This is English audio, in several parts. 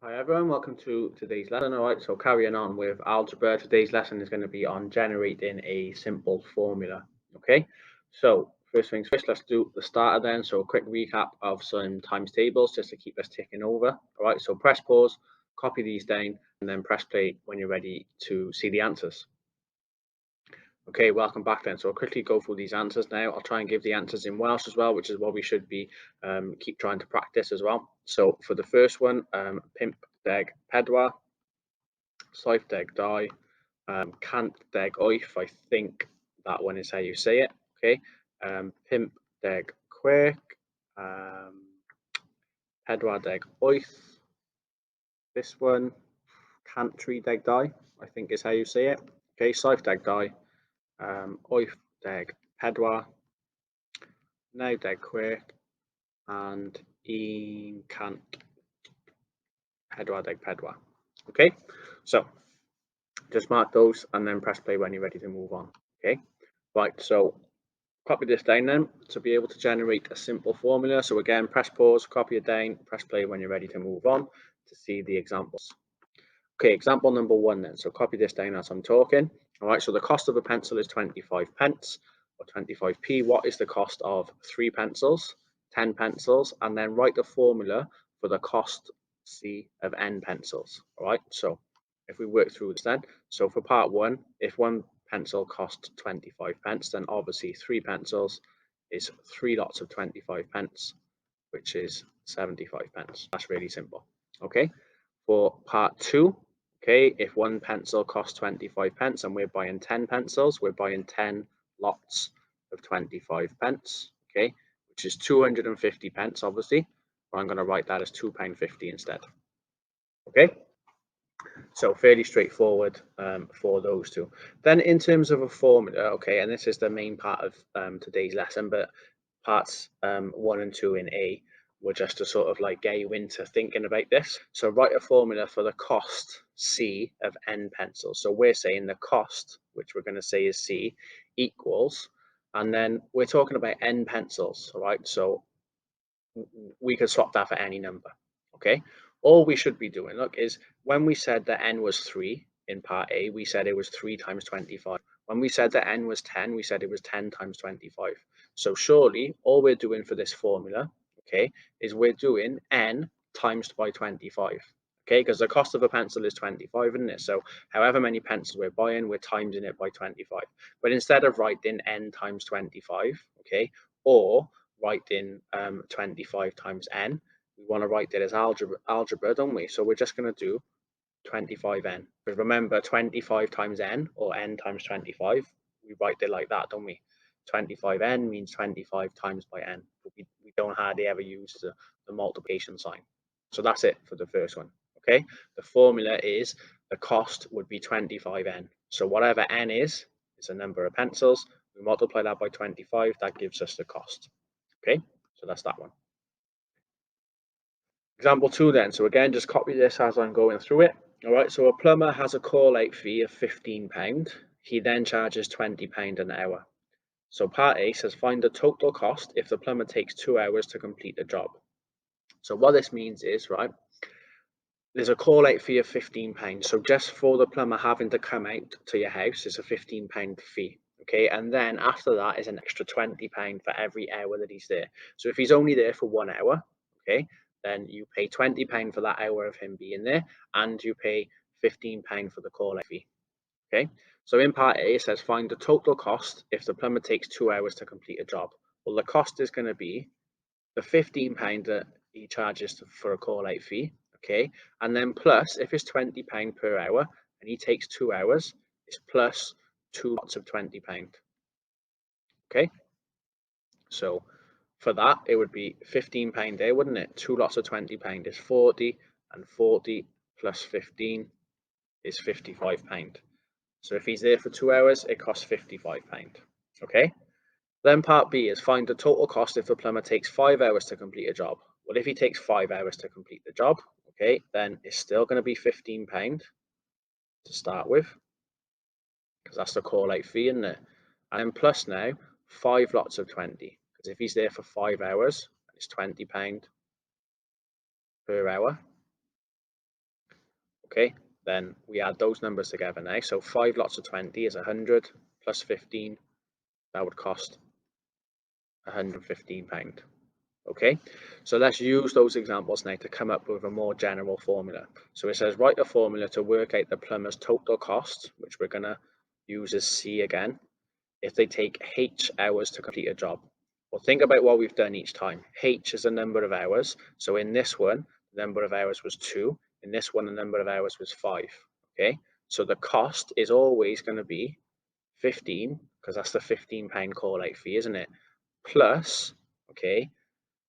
Hi everyone, welcome to today's lesson. Alright, so carrying on with algebra, today's lesson is going to be on generating a simple formula. Okay, so first things first, let's do the starter then. So a quick recap of some times tables just to keep us ticking over. Alright, so press pause, copy these down, and then press play when you're ready to see the answers. Okay, welcome back then. So I'll quickly go through these answers now. I'll try and give the answers in Welsh as well, which is what we should be keep trying to practice as well. So for the first one, pimp deg pedwar, saith deg dau, cant deg wyth. I think that one is how you say it. Okay, pimp deg chwech, pedwar deg wyth. This one, cant tri deg dau, I think is how you say it. Okay, saith deg dau, wyth deg pedwar, naw deg chwech, and un cant pedwar deg pedwar. Okay, so just mark those and then press play when you're ready to move on. Okay, right, so copy this down then to be able to generate a simple formula. So again, press pause, copy it down, press play when you're ready to move on to see the examples. Okay, example number one then. So copy this down as I'm talking. All right, so the cost of a pencil is 25 pence or 25p. What is the cost of 3 pencils, 10 pencils, and then write the formula for the cost C of n pencils. All right, so if we work through this then, so for part one, if one pencil costs 25 pence, then obviously 3 pencils is 3 lots of 25 pence, which is 75 pence. That's really simple. Okay, for part two, okay, if one pencil costs 25 pence and we're buying 10 pencils, we're buying 10 lots of 25 pence, okay, which is 250 pence, obviously. But I'm going to write that as £2.50 instead. Okay, so fairly straightforward for those two. Then in terms of a formula, okay, and this is the main part of today's lesson, but parts 1 and 2 in A were just to sort of like get you into thinking about this. So write a formula for the cost C of n pencils. So we're saying the cost, which we're going to say is C, equals, and then we're talking about n pencils, all right? So we could swap that for any number, okay? All we should be doing, look, is when we said that n was 3 in part A, we said it was 3 times 25. When we said that n was 10, we said it was 10 times 25. So surely all we're doing for this formula, okay, is we're doing n times by 25, okay, because the cost of a pencil is 25, isn't it? So however many pencils we're buying, we're timesing it by 25. But instead of writing n times 25, okay, or writing 25 times n, we want to write it as algebra, don't we? So we're just going to do 25n. But remember, 25 times n, or n times 25, we write it like that, don't we? 25n means 25 times by n. But we don't hardly ever use the multiplication sign. So that's it for the first one, okay? The formula is the cost would be 25n. So whatever n is a number of pencils. We multiply that by 25, that gives us the cost. Okay, so that's that one. Example two then. So again, just copy this as I'm going through it. All right, so a plumber has a call-out fee of £15. He then charges £20 an hour. So part A says find the total cost if the plumber takes 2 hours to complete the job. So what this means is, right, there's a call-out fee of £15. So just for the plumber having to come out to your house is a £15 fee. Okay, and then after that is an extra £20 for every hour that he's there. So if he's only there for 1 hour, okay, then you pay £20 for that hour of him being there, and you pay £15 for the call-out fee. Okay, so in part A it says find the total cost if the plumber takes 2 hours to complete a job. Well, the cost is going to be the £15 that he charges for a call-out fee, okay, and then plus if it's £20 per hour and he takes 2 hours, it's plus 2 lots of £20. Okay, so for that it would be £15 there, wouldn't it? 2 lots of £20 is 40, and 40 plus 15 is £55. So if he's there for 2 hours, it costs £55. Okay, then part B is find the total cost if the plumber takes 5 hours to complete a job. Well, if he takes 5 hours to complete the job, okay, then it's still going to be £15 to start with, because that's the call-out fee, isn't it? And then plus now 5 lots of 20, because if he's there for 5 hours, it's £20 per hour. okay, then we add those numbers together now. So 5 lots of 20 is 100 plus 15, that would cost £115. Okay, so let's use those examples now to come up with a more general formula. So it says write a formula to work out the plumber's total cost, which we're going to use as C again, if they take H hours to complete a job. Well, think about what we've done each time. H is a number of hours. So in this one, the number of hours was 2. In this one, the number of hours was 5. Okay, so the cost is always going to be 15, because that's the £15 call out fee, isn't it? Plus, okay,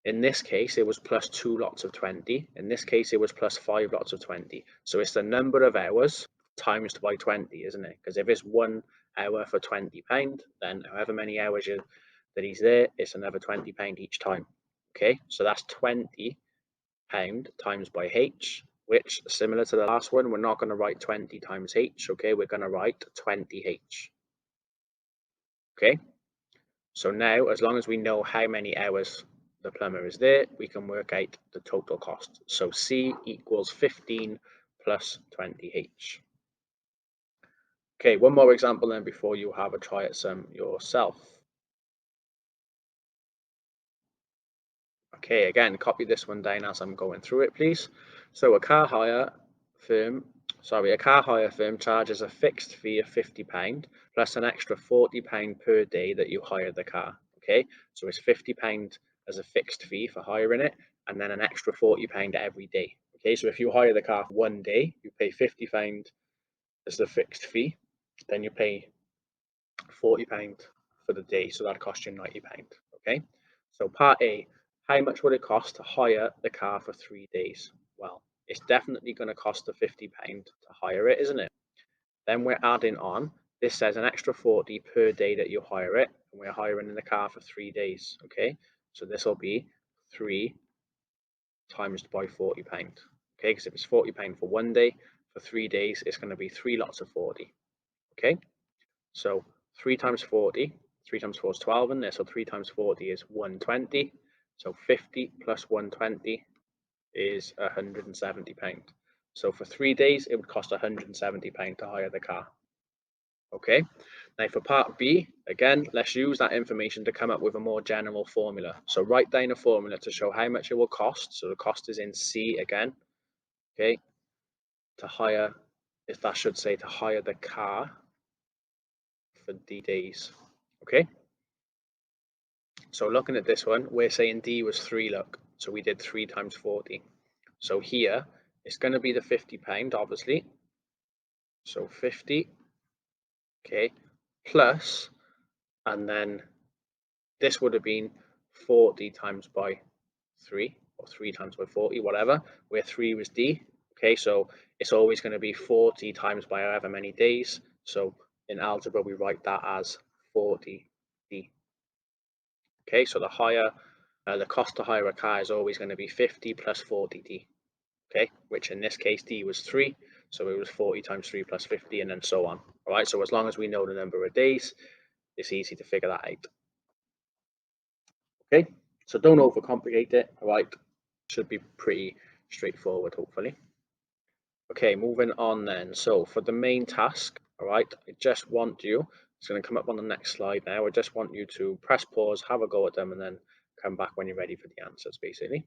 in this case, it was plus 2 lots of 20. In this case, it was plus 5 lots of 20. So it's the number of hours times by 20, isn't it? Because if it's 1 hour for £20, then however many hours that he's there, it's another £20 each time. Okay, so that's £20 times by H, which, similar to the last one, we're not going to write 20 times H. Okay, we're going to write 20H. Okay, so now, as long as we know how many hours the plumber is there, we can work out the total cost. So C equals 15 plus 20H. Okay, one more example then before you have a try at some yourself. Okay, again, copy this one down as I'm going through it, please. So a car hire firm charges a fixed fee of £50 plus an extra £40 per day that you hire the car. Okay, so it's £50 as a fixed fee for hiring it, and then an extra £40 every day. Okay, so if you hire the car for 1 day, you pay £50 as the fixed fee, then you pay £40 for the day, so that costs you £90. Okay, so part A, how much would it cost to hire the car for 3 days? Well, it's definitely going to cost the £50 to hire it, isn't it? Then we're adding on, this says an extra 40 per day that you hire it, and we're hiring the car for 3 days. Okay, so this will be 3 times by £40. Okay, because if it's £40 for 1 day, for 3 days, it's going to be 3 lots of 40. Okay, so 3 times 40, 3 times 4 is 12 in there, so 3 times 40 is 120. So 50 plus 120 is £170. So for 3 days, it would cost £170 to hire the car. Okay, now for part B, again, let's use that information to come up with a more general formula. So write down a formula to show how much it will cost. So the cost is in C again. Okay, to hire, if that should say to hire the car for D days. Okay, so looking at this one, we're saying D was 3, look. So we did 3 times 40. So here, it's going to be the £50, obviously. So 50, okay, plus, and then this would have been 40 times by 3, or 3 times by 40, whatever, where 3 was D. Okay, so it's always going to be 40 times by however many days. So in algebra, we write that as 40D. Okay, so the cost to hire a car is always going to be 50 plus 40D. Okay, which in this case D was 3, so it was 40 times 3 plus 50, and then so on. All right, so as long as we know the number of days, it's easy to figure that out. Okay, so don't overcomplicate it. All right, should be pretty straightforward, hopefully. Okay, moving on then. So for the main task, all right, I just want you, it's going to come up on the next slide now. I just want you to press pause, have a go at them, and then come back when you're ready for the answers, basically.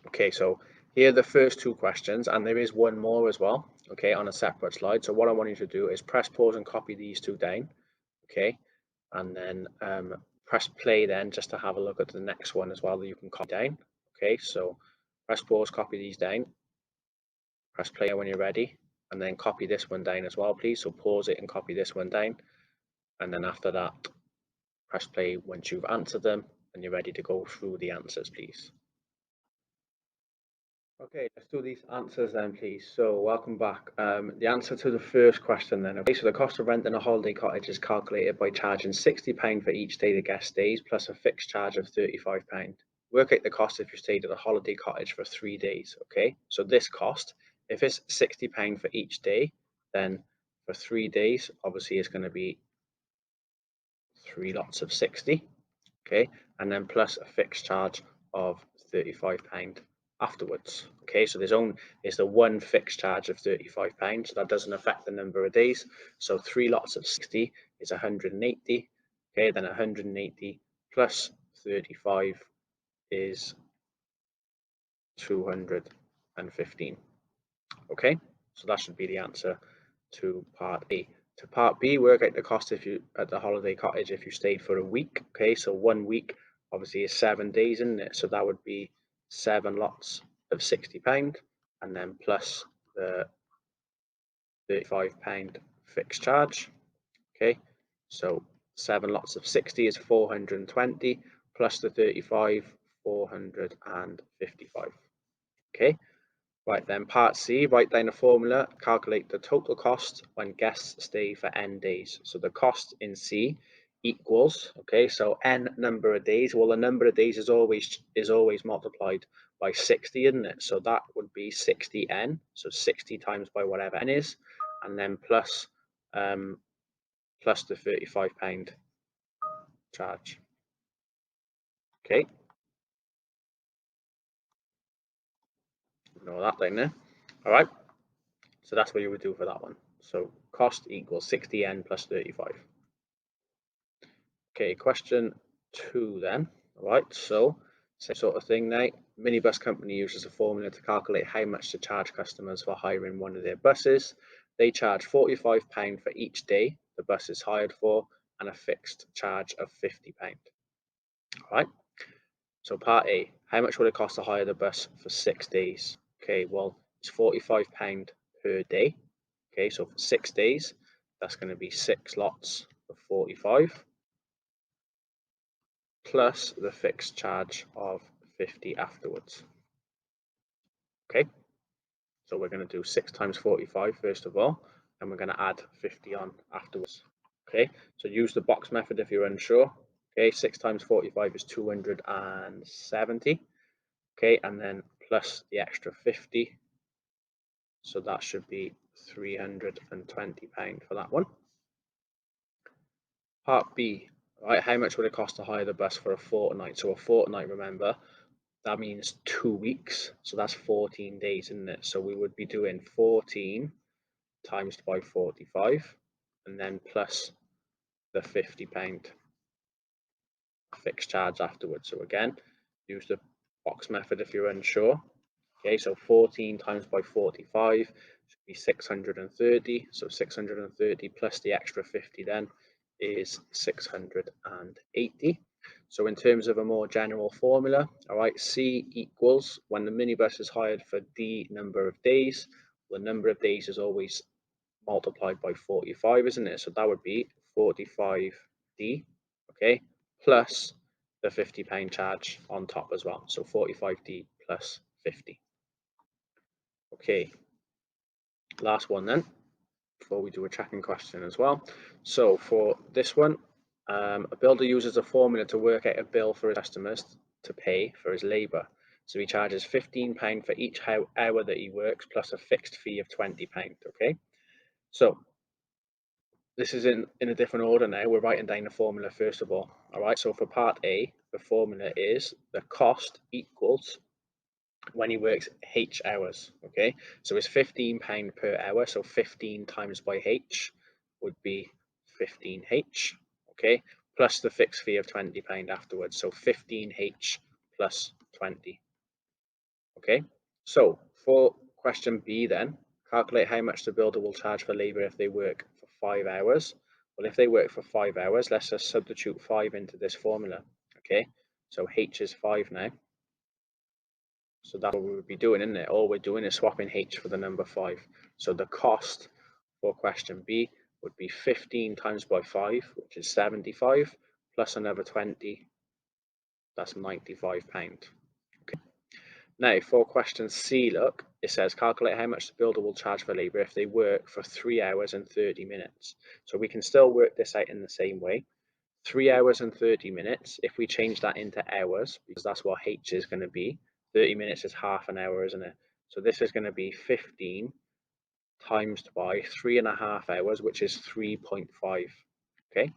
Okay, so here are the first 2 questions, and there is one more as well, okay, on a separate slide. So what I want you to do is press pause and copy these 2 down, okay, and then press play then just to have a look at the next one as well that you can copy down. Okay, so press pause, copy these down, press play when you're ready, and then copy this one down as well, please. So pause it and copy this one down, and then after that, press play once you've answered them and you're ready to go through the answers, please. Okay, let's do these answers then, please. So, welcome back. The answer to the first question then. Okay, so the cost of renting a holiday cottage is calculated by charging £60 for each day the guest stays, plus a fixed charge of £35. Work out the cost if you stayed at a holiday cottage for 3 days. Okay, so this cost, if it's £60 for each day, then for 3 days, obviously it's going to be 3 lots of 60. Okay, and then plus a fixed charge of £35 afterwards. Okay, so there's the one fixed charge of £35, so that doesn't affect the number of days. So 3 lots of 60 is 180. Okay, then 180 plus 35 is 215. Okay, so that should be the answer to part A. To part B, work out the cost if you at the holiday cottage if you stayed for a week. Okay, so 1 week obviously is 7 days, isn't it? So that would be 7 lots of £60, and then plus the £35 fixed charge. Okay, so 7 lots of 60 is 420 plus the 35, 455. Okay. Right then, part C, write down a formula, calculate the total cost when guests stay for n days. So the cost in C equals, okay, so n number of days. Well, the number of days is always multiplied by 60, isn't it? So that would be 60n, so 60 times by whatever n is, and then plus the £35 charge. Okay, ignore that down there. All right. So that's what you would do for that one. So cost equals 60n plus 35. Okay, question 2 then. All right, so same sort of thing now. Minibus company uses a formula to calculate how much to charge customers for hiring one of their buses. They charge £45 for each day the bus is hired for and a fixed charge of £50. All right, so part A, how much would it cost to hire the bus for 6 days? Okay, well, it's £45 per day. Okay, so for 6 days, that's going to be 6 lots of 45 plus the fixed charge of 50 afterwards. Okay, so we're going to do 6 times 45 first of all, and we're going to add 50 on afterwards. Okay, so use the box method if you're unsure. Okay, 6 times 45 is 270. Okay, and then plus the extra 50. So that should be £320 for that one. Part B, right? How much would it cost to hire the bus for a fortnight? So a fortnight, remember, that means 2 weeks. So that's 14 days, isn't it? So we would be doing 14 times by 45, and then plus the £50 fixed charge afterwards. So again, use the box method if you're unsure. Okay, so 14 times by 45 should be 630. So 630 plus the extra 50 then is 680. So in terms of a more general formula, all right, C equals, when the minibus is hired for D number of days, the number of days is always multiplied by 45, isn't it? So that would be 45D, okay, plus the £50 charge on top as well. So 45D plus 50. Okay, last one then, before we do a tracking question as well. So for this one, a builder uses a formula to work out a bill for his customers to pay for his labour. So he charges £15 for each hour that he works, plus a fixed fee of £20, okay? So this is in a different order now. We're writing down the formula first of all right? So for part A, the formula is the cost equals when he works H hours, okay? So it's £15 per hour, so 15 times by H would be 15H, okay? Plus the fixed fee of £20 afterwards, so 15H plus 20, okay? So for question B then, calculate how much the builder will charge for labour if they work for 5 hours. Well, if they work for 5 hours, let's just substitute 5 into this formula, okay? So H is 5 now. So that's what we would be doing, isn't it? All we're doing is swapping H for the number 5. So the cost for question B would be 15 times by 5, which is 75, plus another 20, that's £95. Okay. Now for question C, look, it says calculate how much the builder will charge for labour if they work for 3 hours and 30 minutes. So we can still work this out in the same way. 3 hours and 30 minutes, if we change that into hours, because that's what H is going to be, 30 minutes is half an hour, isn't it? So this is going to be 15 times by 3.5 hours, which is 3.5. Okay,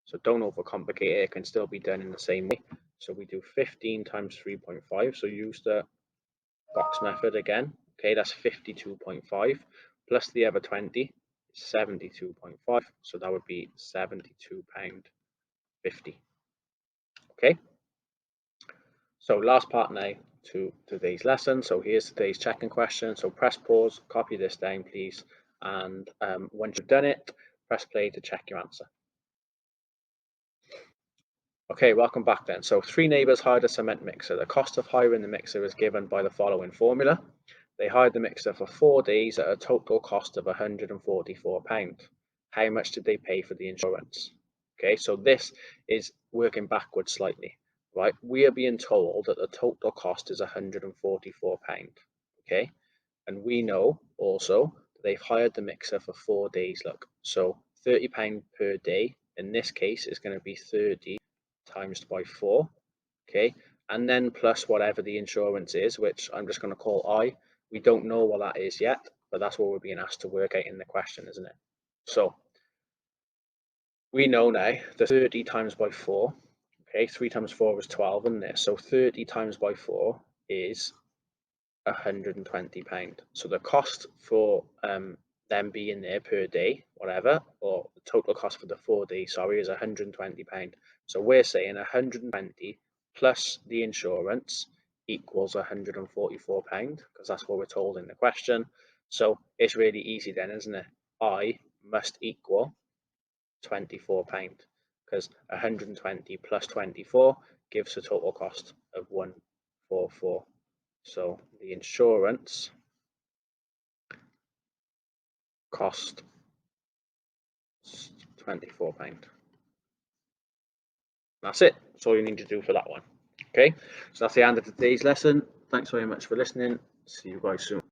so don't overcomplicate it. It can still be done in the same way. So we do 15 times 3.5. So use the box method again. Okay, that's 52.5 plus the other 20, 72.5. So that would be £72.50. Okay. So last part now to today's lesson. So here's today's checking question. So press pause, copy this down, please. And once you've done it, press play to check your answer. Okay, welcome back then. So 3 neighbours hired a cement mixer. The cost of hiring the mixer is given by the following formula. They hired the mixer for 4 days at a total cost of £144. How much did they pay for the insurance? Okay, so this is working backwards slightly, right? We are being told that the total cost is £144. Okay, and we know also that they've hired the mixer for 4 days. Look, so £30 per day in this case is going to be 30 times by 4, okay, and then plus whatever the insurance is, which I'm just going to call I. We don't know what that is yet, but that's what we're being asked to work out in the question, isn't it? So we know now the 30 times by 4, okay, 3 times 4 is 12, isn't it? So 30 times by 4 is £120. So the cost for them being there per day, whatever, or the total cost for the 4 days, sorry, is £120. So we're saying 120 plus the insurance equals £144, because that's what we're told in the question. So it's really easy then, isn't it? I must equal £24, because 120 plus 24 gives a total cost of 144. So the insurance cost £24. That's it. That's all you need to do for that one. Okay, so that's the end of today's lesson. Thanks very much for listening. See you guys soon.